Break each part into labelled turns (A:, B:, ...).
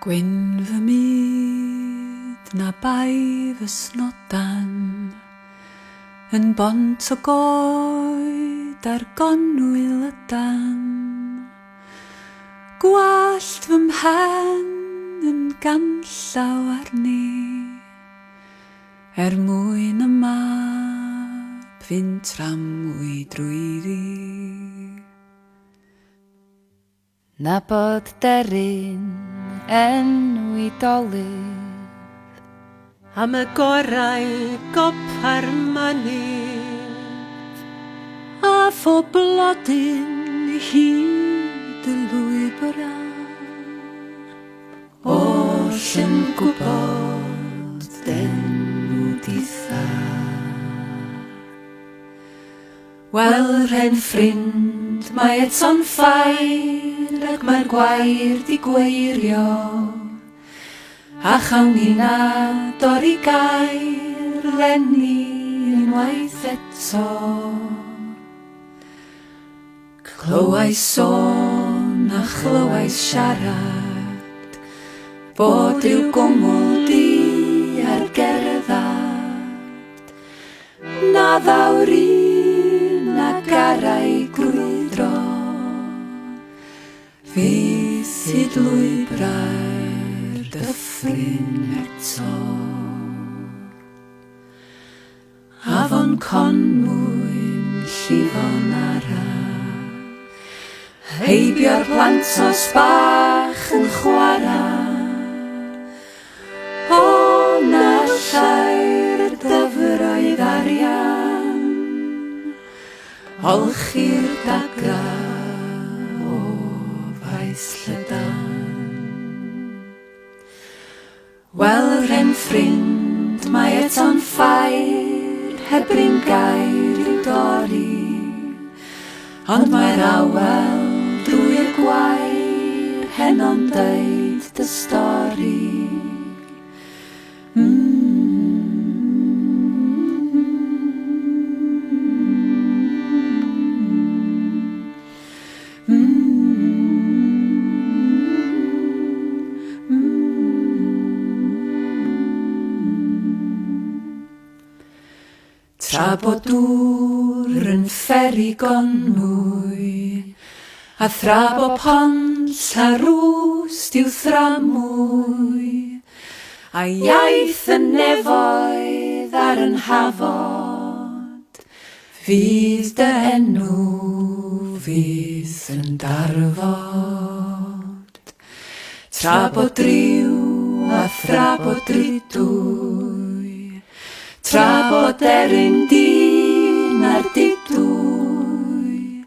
A: Gwyn fy myd na bai fy snodan, yn bont o goed ar gonwyl y dan. Gwallt fy mhen yn ganllaw arni, mwyn y mab fi'n tramwy drwyddi.
B: Nabod deryn enw idolydd,
C: am y gorau gopar mynydd,
A: a phoblodyn hyd y lwybra. Oll yn gwybod denw ditha. Wel, rhen ffrind, mae eto'n ffair, ac mae'r gwair di gweirio, a chawn ni na dorri gair eleni unwaith eto. Clywais sôn a chlywais siarad, bod i'w gwmwl di ar gerddad, na ddawrin ac arau grwydro, fydd lwybrau'r dyffryn eto. Afon Conmwyn llifon ara, heibio'r plantos bach yn chwara. O na llair dyfroedd arian, olchi'r daga o faes llydan. Wel, rhen ffrind, mae eto'n ffair, heb ryn gair i'w dorri, ond mae'r awel drwy'r gwair, heno'n deud dy stori. Tra bod dŵr yn fferi gonmwy, a thra bo pont a rwst i'w thramwy, a iaith yn nefoedd ar yn hafod, fydd dy enw fydd yn darfod. Tra bod driw a thra bod dridwy, tra bod erin dyn ar didwy,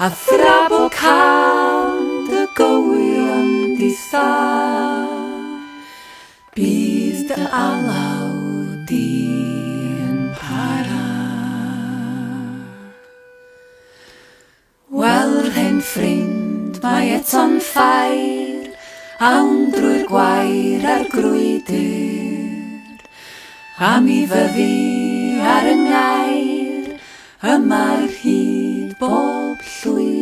A: a thra bod cawd y gywion ditha, bydd dy alaw di yn para. Wel, rhen ffrind, mae eto'n ffair, awn drwy'r gwair a'r grwydr, a mi fyddi ar y ngair, yma'r hyd bob llwyr.